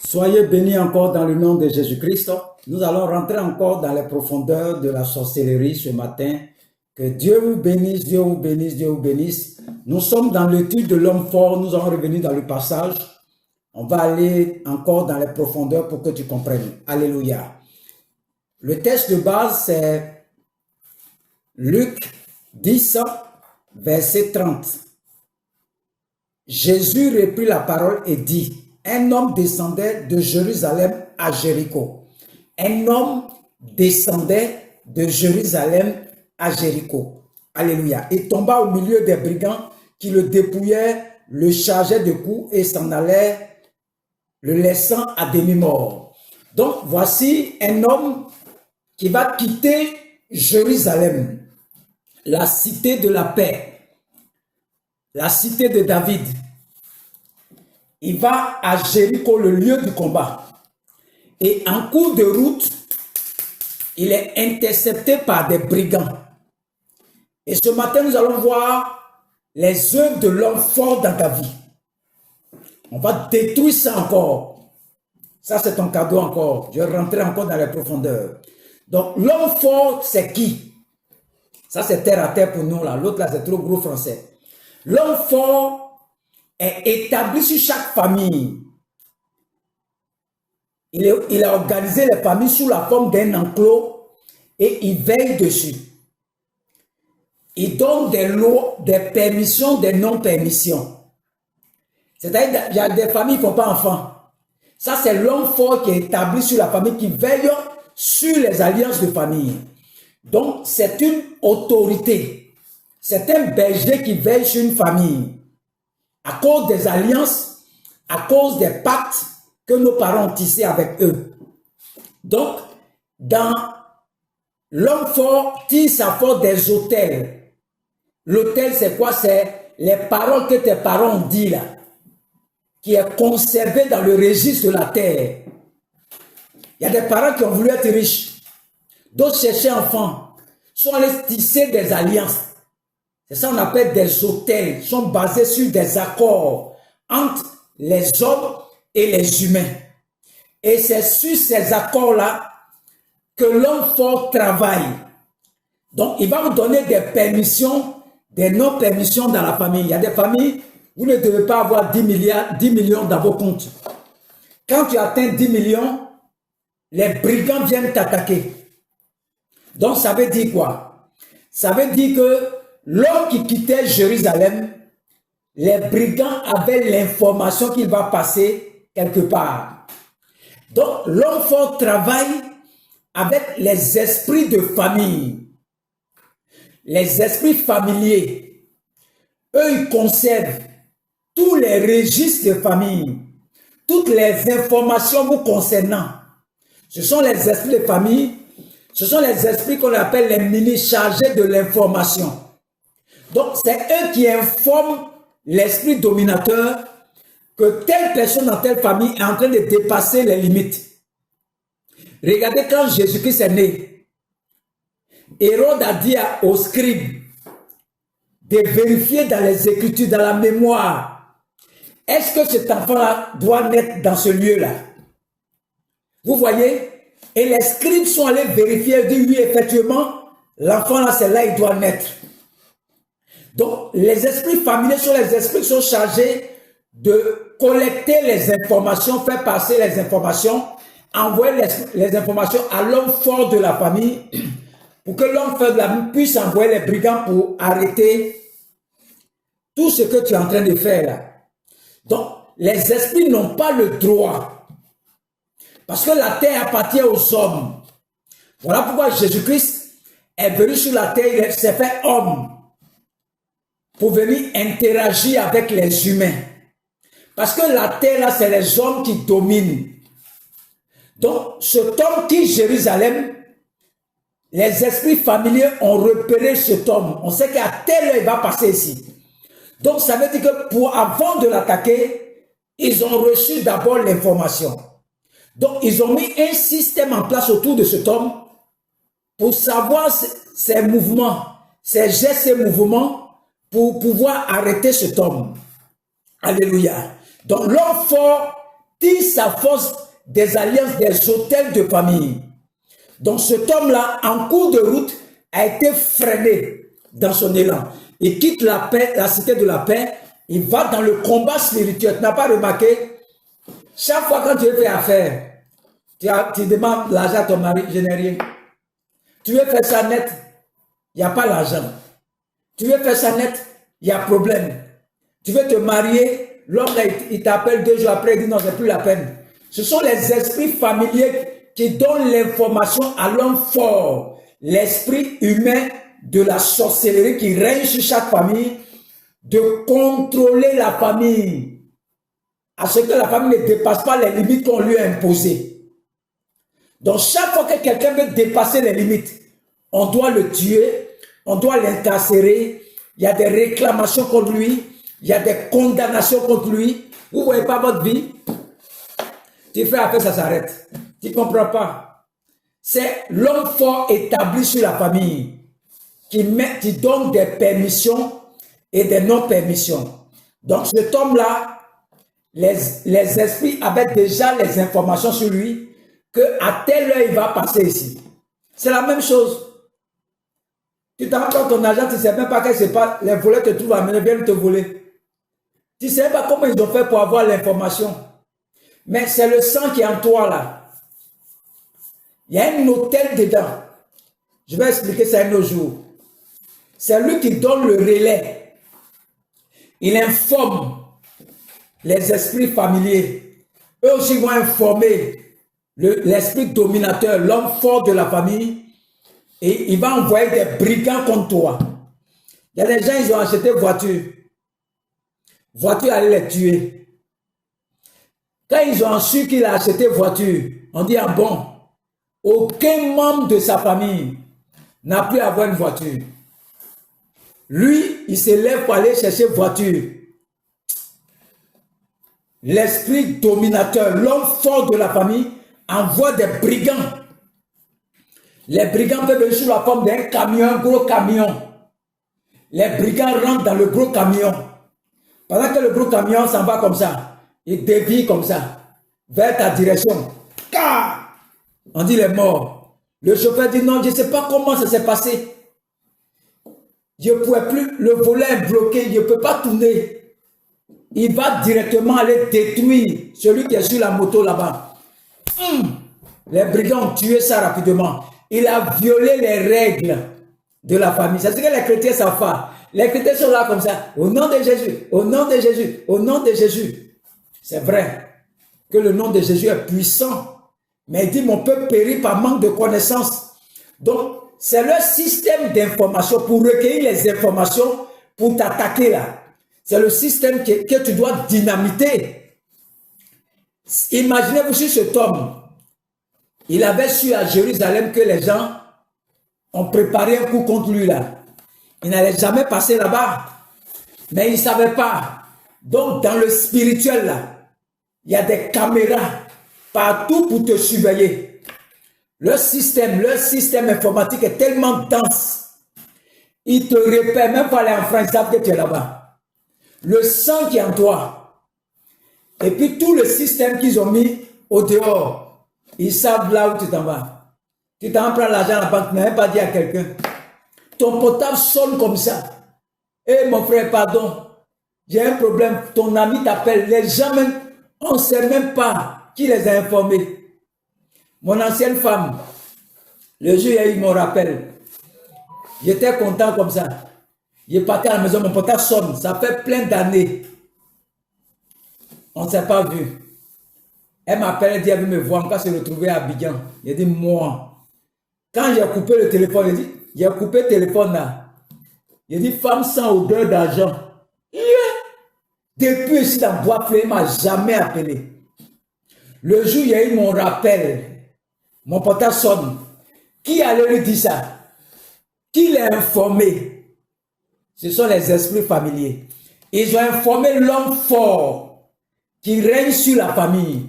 Soyez bénis encore dans le nom de Jésus-Christ. Nous allons rentrer encore dans les profondeurs de la sorcellerie ce matin. Que Dieu vous bénisse, Dieu vous bénisse, Dieu vous bénisse. Nous sommes dans l'étude de l'homme fort. Nous allons revenir dans le passage. On va aller encore dans les profondeurs pour que tu comprennes. Alléluia. Le texte de base, c'est Luc 10, verset 30. Jésus reprit la parole et dit: un homme descendait de Jérusalem à Jéricho. Un homme descendait de Jérusalem à Jéricho. Alléluia. Et tomba au milieu des brigands qui le dépouillaient, le chargeaient de coups et s'en allaient, le laissant à demi-mort. Donc, voici un homme qui va quitter Jérusalem, la cité de la paix, la cité de David. Il va à Jéricho, le lieu du combat. Et en cours de route, il est intercepté par des brigands. Et ce matin, nous allons voir les œuvres de l'homme fort dans ta vie. On va détruire ça encore. Ça, c'est ton cadeau encore. Je vais rentrer encore dans les profondeurs. Donc, l'homme fort, c'est qui? Ça, c'est terre à terre pour nous, là. L'autre, là, c'est trop gros français. L'homme fort est établi sur chaque famille. Il a organisé les familles sous la forme d'un enclos et il veille dessus. Il donne des lois, des permissions, des non-permissions. C'est-à-dire qu'il y a des familles qui ne font pas enfants. Ça, c'est l'homme fort qui est établi sur la famille, qui veille sur les alliances de famille. Donc, c'est une autorité. C'est un berger qui veille sur une famille. À cause des alliances, à cause des pactes que nos parents ont tissés avec eux. Donc, dans l'homme fort tisse sa force des autels. L'autel, c'est quoi? C'est les paroles que tes parents ont dit là, qui est conservé dans le registre de la terre. Il y a des parents qui ont voulu être riches, d'autres cherchaient enfants, sont allés tisser des alliances. C'est ça qu'on appelle des autels, sont basés sur des accords entre les hommes et les humains. Et c'est sur ces accords-là que l'homme fort travaille. Donc, il va vous donner des permissions, des non-permissions dans la famille. Il y a des familles, vous ne devez pas avoir 10 millions dans vos comptes. Quand tu atteins 10 millions, les brigands viennent t'attaquer. Donc, ça veut dire quoi? Ça veut dire que l'homme qui quittait Jérusalem, les brigands avaient l'information qu'il va passer quelque part. Donc, l'homme fort travaille avec les esprits de famille, les esprits familiers. Eux, ils conservent tous les registres de famille, toutes les informations vous concernant. Ce sont les esprits de famille, ce sont les esprits qu'on appelle les ministres chargés de l'information. Donc, c'est eux qui informent l'esprit dominateur que telle personne dans telle famille est en train de dépasser les limites. Regardez quand Jésus-Christ est né. Hérode a dit aux scribes de vérifier dans les Écritures, dans la mémoire. Est-ce que cet enfant-là doit naître dans ce lieu-là? Vous voyez? Et les scribes sont allés vérifier et dire oui, effectivement, l'enfant-là, c'est là, il doit naître. Donc, les esprits familiers sont les esprits qui sont chargés de collecter les informations, faire passer les informations, envoyer les informations à l'homme fort de la famille pour que l'homme fort de la famille puisse envoyer les brigands pour arrêter tout ce que tu es en train de faire là. Donc, les esprits n'ont pas le droit parce que la terre appartient aux hommes. Voilà pourquoi Jésus-Christ est venu sur la terre, il s'est fait homme pour venir interagir avec les humains. Parce que la terre, là, c'est les hommes qui dominent. Donc, cet homme qui est Jérusalem, les esprits familiers ont repéré cet homme. On sait qu'à tel heure, il va passer ici. Donc, ça veut dire que avant de l'attaquer, ils ont reçu d'abord l'information. Donc, ils ont mis un système en place autour de cet homme pour savoir ses mouvements, ses gestes, ses mouvements, pour pouvoir arrêter cet homme. Alléluia. Donc l'homme fort tire sa force des alliances des hôtels de famille. Donc cet homme-là, en cours de route, a été freiné dans son élan. Il quitte la paix, la cité de la paix, il va dans le combat spirituel. Tu n'as pas remarqué? Chaque fois quand tu veux faire affaire, tu demandes l'argent à ton mari, je n'ai rien. Tu veux faire ça net, il n'y a pas l'argent. Tu veux faire ça net, il y a problème. Tu veux te marier, l'homme il t'appelle 2 jours après, il dit non, c'est plus la peine. Ce sont les esprits familiers qui donnent l'information à l'homme fort. L'esprit humain de la sorcellerie qui règne sur chaque famille, de contrôler la famille, à ce que la famille ne dépasse pas les limites qu'on lui a imposées. Donc chaque fois que quelqu'un veut dépasser les limites, on doit le tuer, on doit l'incarcérer, il y a des réclamations contre lui, il y a des condamnations contre lui. Vous ne voyez pas votre vie? Tu fais affaire, ça s'arrête. Tu ne comprends pas. C'est l'homme fort établi sur la famille qui donne des permissions et des non-permissions. Donc cet homme-là, les esprits avaient déjà les informations sur lui qu'à telle heure il va passer ici. C'est la même chose. Tu t'en rends ton argent, tu ne sais même pas qu'est-ce qui se passe. Les voleurs te trouvent à mener, viennent te voler. Tu ne sais pas comment ils ont fait pour avoir l'information. Mais c'est le sang qui est en toi là. Il y a un hôtel dedans. Je vais expliquer ça un autre jour. C'est lui qui donne le relais. Il informe les esprits familiers. Eux aussi vont informer l'esprit dominateur, l'homme fort de la famille. Et il va envoyer des brigands contre toi. Il y a des gens, ils ont acheté voiture. Voiture allait les tuer. Quand ils ont su qu'il a acheté voiture, on dit, ah bon, aucun membre de sa famille n'a pu avoir une voiture. Lui, il se lève pour aller chercher voiture. L'esprit dominateur, l'homme fort de la famille, envoie des brigands. Les brigands peuvent venir sous la forme d'un camion, un gros camion. Les brigands rentrent dans le gros camion. Pendant que le gros camion s'en va comme ça, il dévie comme ça, vers ta direction. Car on dit les morts. Le chauffeur dit non, je ne sais pas comment ça s'est passé. Je ne pouvais plus, le volet est bloqué, je ne peux pas tourner. Il va directement aller détruire celui qui est sur la moto là-bas. Les brigands ont tué ça rapidement. Il a violé les règles de la famille. C'est ce que les chrétiens savent pas. Les chrétiens sont là comme ça. Au nom de Jésus, au nom de Jésus, au nom de Jésus. C'est vrai que le nom de Jésus est puissant. Mais il dit, mon peuple périt par manque de connaissance. Donc, c'est leur système d'information pour recueillir les informations pour t'attaquer là. C'est le système que tu dois dynamiter. Imaginez-vous sur cet homme. Il avait su à Jérusalem que les gens ont préparé un coup contre lui là. Il n'allait jamais passer là-bas. Mais il ne savait pas. Donc dans le spirituel là, il y a des caméras partout pour te surveiller. Leur système informatique est tellement dense. Il te repère, même pas aller en France, ils savent que tu es là-bas. Le sang qui est en toi. Et puis tout le système qu'ils ont mis au dehors. Ils savent là où tu t'en vas. Tu t'en prends l'argent à la banque, tu n'as même pas dit à quelqu'un. Ton portable sonne comme ça. Eh mon frère, pardon, j'ai un problème. Ton ami t'appelle. Les gens, même, on ne sait même pas qui les a informés. Mon ancienne femme, le jour où il y a eu mon rappel, j'étais content comme ça. Je partais à la maison, mon portable sonne. Ça fait plein d'années. On ne s'est pas vu. Elle m'appelle, elle dit, elle veut me voir, on va se retrouver à Abidjan. Il dit, moi. Quand j'ai coupé le téléphone, il dit, j'ai coupé le téléphone là. Il dit, femme sans odeur d'argent. Yeah. Depuis ici dans Bois-Fleur, il ne m'a jamais appelé. Le jour où il y a eu mon rappel, mon portable sonne. Qui allait lui dire ça? Qui l'a informé? Ce sont les esprits familiers. Ils ont informé l'homme fort qui règne sur la famille.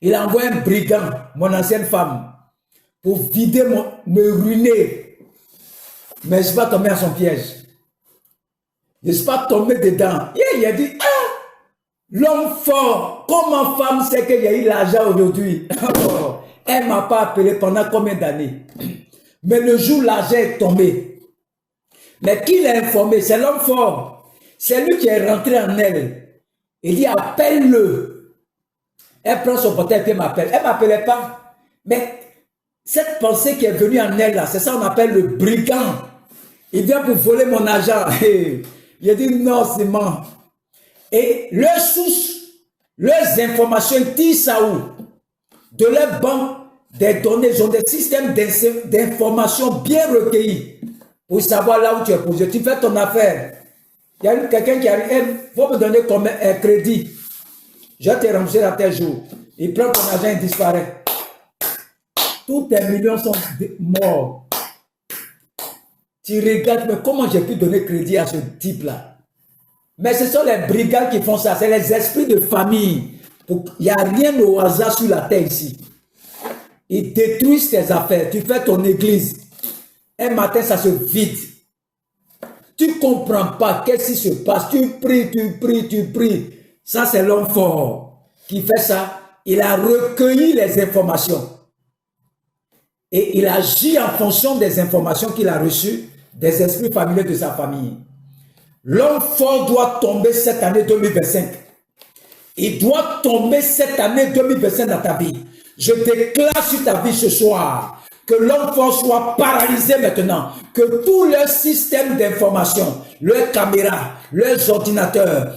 Il a envoyé un brigand, mon ancienne femme, pour vider, me ruiner. Mais je ne suis pas tombé à son piège. Je ne suis pas tombé dedans. Il a dit, ah, L'homme fort, comment femme sait qu'il y a eu l'argent aujourd'hui? Elle ne m'a pas appelé pendant combien d'années? Mais le jour où l'argent est tombé, mais qui l'a informé? C'est l'homme fort. C'est lui qui est rentré en elle. Il dit appelle-le. Elle prend son portable et m'appelle. Elle ne m'appelait pas. Mais cette pensée qui est venue en elle, là, c'est ça qu'on appelle le brigand. Il vient pour voler mon argent. J'ai dit non, c'est mort. Et leurs sources, leurs informations, ils tirent ça où? De leur banque des données, ils ont des systèmes d'informations bien recueillis pour savoir là où tu es posé. Tu fais ton affaire. Il y a quelqu'un qui arrive, il faut me donner comme un crédit. Je vais te rembourser à tel jour. Il prend ton argent et disparaît. Tous tes millions sont morts. Tu regardes, mais comment j'ai pu donner crédit à ce type-là? Mais ce sont les brigands qui font ça, c'est les esprits de famille. Il n'y a rien au hasard sur la terre ici. Ils détruisent tes affaires. Tu fais ton église. Un matin, ça se vide. Tu ne comprends pas qu'est-ce qui se passe. Tu pries, tu pries, tu pries. Ça, c'est l'homme fort qui fait ça. Il a recueilli les informations. Et il agit en fonction des informations qu'il a reçues des esprits familiers de sa famille. L'homme fort doit tomber cette année 2025. Il doit tomber cette année 2025 dans ta vie. Je déclare sur ta vie ce soir que l'homme fort soit paralysé maintenant. Que tous leurs systèmes d'information, leurs caméras, leurs ordinateurs,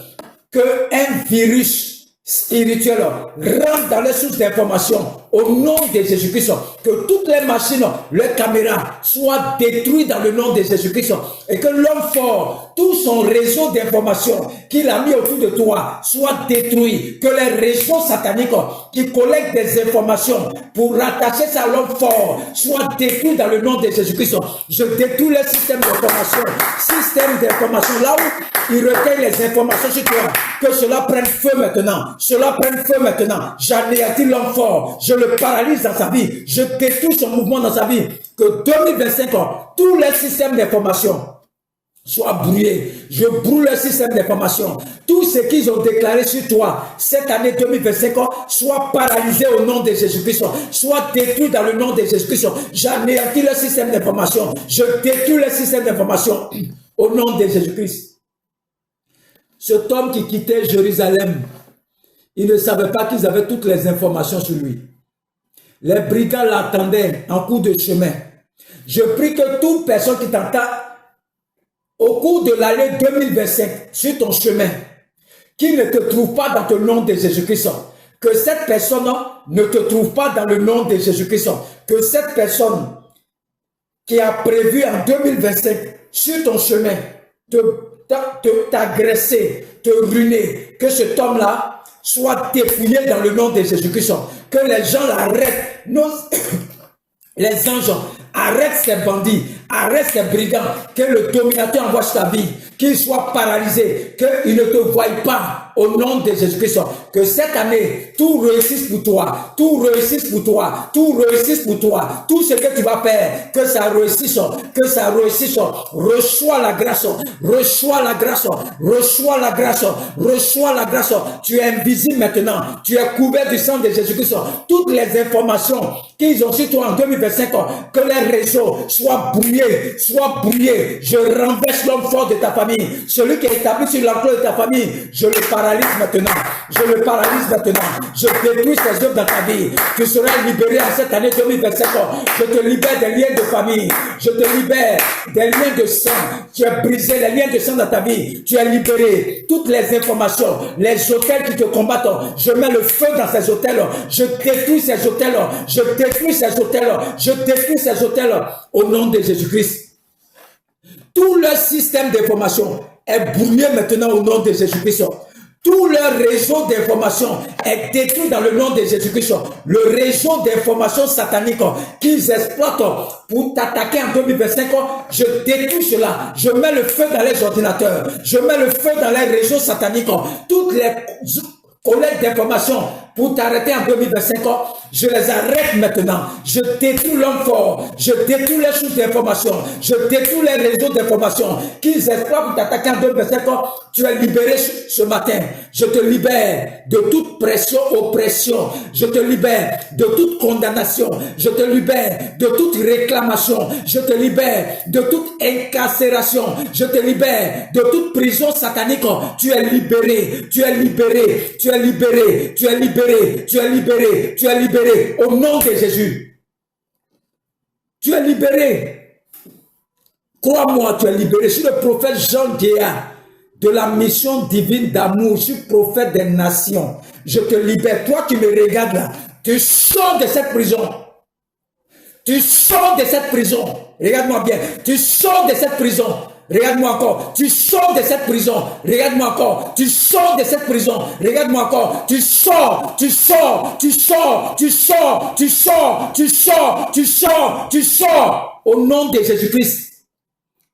qu'un virus spirituel rentre dans les sources d'information au nom de Jésus-Christ. Que toutes les machines, les caméras soient détruites dans le nom de Jésus-Christ. Et que l'homme fort, tout son réseau d'information qu'il a mis autour de toi soit détruit. Que les réseaux sataniques qui collectent des informations pour rattacher ça à l'homme fort soient détruits dans le nom de Jésus-Christ. Je détruis le système d'information. Système d'information. Là où il recueille les informations sur toi. Que cela prenne feu maintenant. Cela prenne feu maintenant. J'anéantis l'homme fort. Je le paralyse dans sa vie. Je détruis son mouvement dans sa vie. Que 2025 tous les systèmes d'information soient brouillés. Je brûle le système d'information. Tout ce qu'ils ont déclaré sur toi cette année 2025 soit paralysé au nom de Jésus-Christ. Soit détruit dans le nom de Jésus-Christ. J'anéantis le système d'information. Je détruis le système d'information au nom de Jésus-Christ. Cet homme qui quittait Jérusalem, il ne savait pas qu'ils avaient toutes les informations sur lui. Les brigands l'attendaient en cours de chemin. Je prie que toute personne qui t'entend au cours de l'année 2025 sur ton chemin, qui ne te trouve pas dans le nom de Jésus-Christ, que cette personne ne te trouve pas dans le nom de Jésus-Christ, que cette personne qui a prévu en 2025 sur ton chemin t'agresser, te ruiner, que cet homme-là soit dépouillé dans le nom de Jésus-Christ, que les gens l'arrêtent, les anges arrêtent ces bandits, arrêtent ces brigands, que le dominateur envoie sur ta vie, qu'il soit paralysé, qu'il ne te voie pas au nom de Jésus-Christ. Que cette année, tout réussisse pour toi, tout réussisse pour toi, tout réussisse pour toi, tout ce que tu vas faire, que ça réussisse, que ça réussisse. Reçois la grâce, reçois la grâce, reçois la grâce, reçois la grâce. Tu es invisible maintenant, tu es couvert du sang de Jésus-Christ. Toutes les informations qu'ils ont sur toi en 2025, que les réseaux soient brouillés, soient brouillés. Je renverse l'homme fort de ta famille, celui qui est établi sur l'emploi de ta famille, je le paralyse maintenant, je le paralyse maintenant, je détruis ses œuvres dans ta vie. Tu seras libéré en cette année 2025. Je te libère des liens de famille, je te libère des liens de sang. Tu es brisé, les liens de sang dans ta vie, tu es libéré. Toutes les informations, les hôtels qui te combattent, je mets le feu dans ces hôtels, je détruis ces hôtels, je détruis ces hôtels, je détruis ces hôtels au nom de Jésus-Christ. Tout leur système d'information est brouillé maintenant au nom de Jésus-Christ. Tout leur réseau d'information est détruit dans le nom de Jésus-Christ. Le réseau d'information satanique qu'ils exploitent pour t'attaquer en 2025, je détruis cela. Je mets le feu dans les ordinateurs. Je mets le feu dans les réseaux sataniques. Toutes les collectes d'informations pour t'arrêter en 2025, je les arrête maintenant. Je détruis l'homme fort, je détruis les sources d'information, je détruis les réseaux d'information qu'ils exploitent pour t'attaquer en 2025. Tu es libéré ce matin. Je te libère de toute pression, oppression. Je te libère de toute condamnation. Je te libère de toute réclamation. Je te libère de toute incarcération. Je te libère de toute prison satanique. Tu es libéré. Tu es libéré. Tu es libéré. Tu es libéré. Tu es libéré. Tu es libéré. Au nom de Jésus. Tu es libéré. Crois-moi, tu es libéré. Je suis le prophète Jean Déa de la mission divine d'amour. Je suis prophète des nations. Je te libère. Toi qui me regardes là, tu sors de cette prison. Tu sors de cette prison. Regarde-moi bien. Tu sors de cette prison. Regarde-moi encore. Tu sors de cette prison. Regarde-moi encore. Tu sors de cette prison. Regarde-moi encore. Tu sors. Tu sors. Tu sors. Tu sors. Tu sors. Tu sors. Tu sors. Tu sors. Au nom de Jésus-Christ.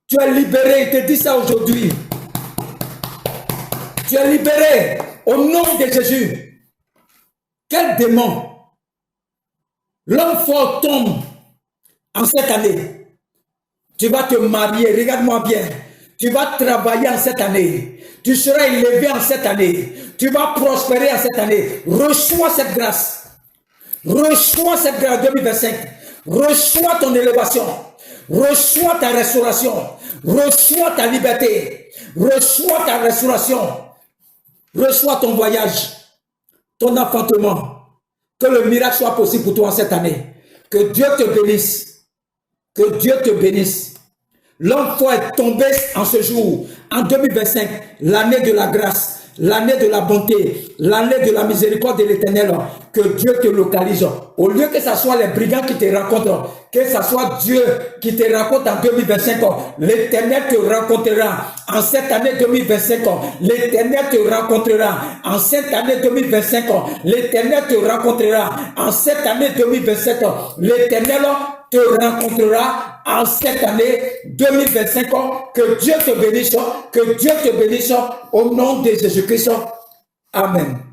Tu es libéré. Il te dit ça aujourd'hui. Tu es libéré. Au nom de Jésus. Quel démon? L'homme fort tombe en cette année. Tu vas te marier, regarde-moi bien. Tu vas travailler en cette année. Tu seras élevé en cette année. Tu vas prospérer en cette année. Reçois cette grâce. Reçois cette grâce 2025. Reçois ton élévation. Reçois ta restauration. Reçois ta liberté. Reçois ta restauration. Reçois ton voyage. Ton enfantement. Que le miracle soit possible pour toi en cette année. Que Dieu te bénisse. Que Dieu te bénisse. L'homme fort est tombé en ce jour, en 2025, l'année de la grâce, l'année de la bonté, l'année de la miséricorde de l'Éternel. Que Dieu te localise. Au lieu que ce soit les brigands qui te rencontrent, que ce soit Dieu qui te rencontre en 2025, l'Éternel te rencontrera en cette année 2025. L'Éternel te rencontrera en cette année 2025. L'Éternel te rencontrera en cette année 2025. L'Éternel te rencontrera en cette année 2025. Que Dieu te bénisse. Que Dieu te bénisse au nom de Jésus-Christ. Amen.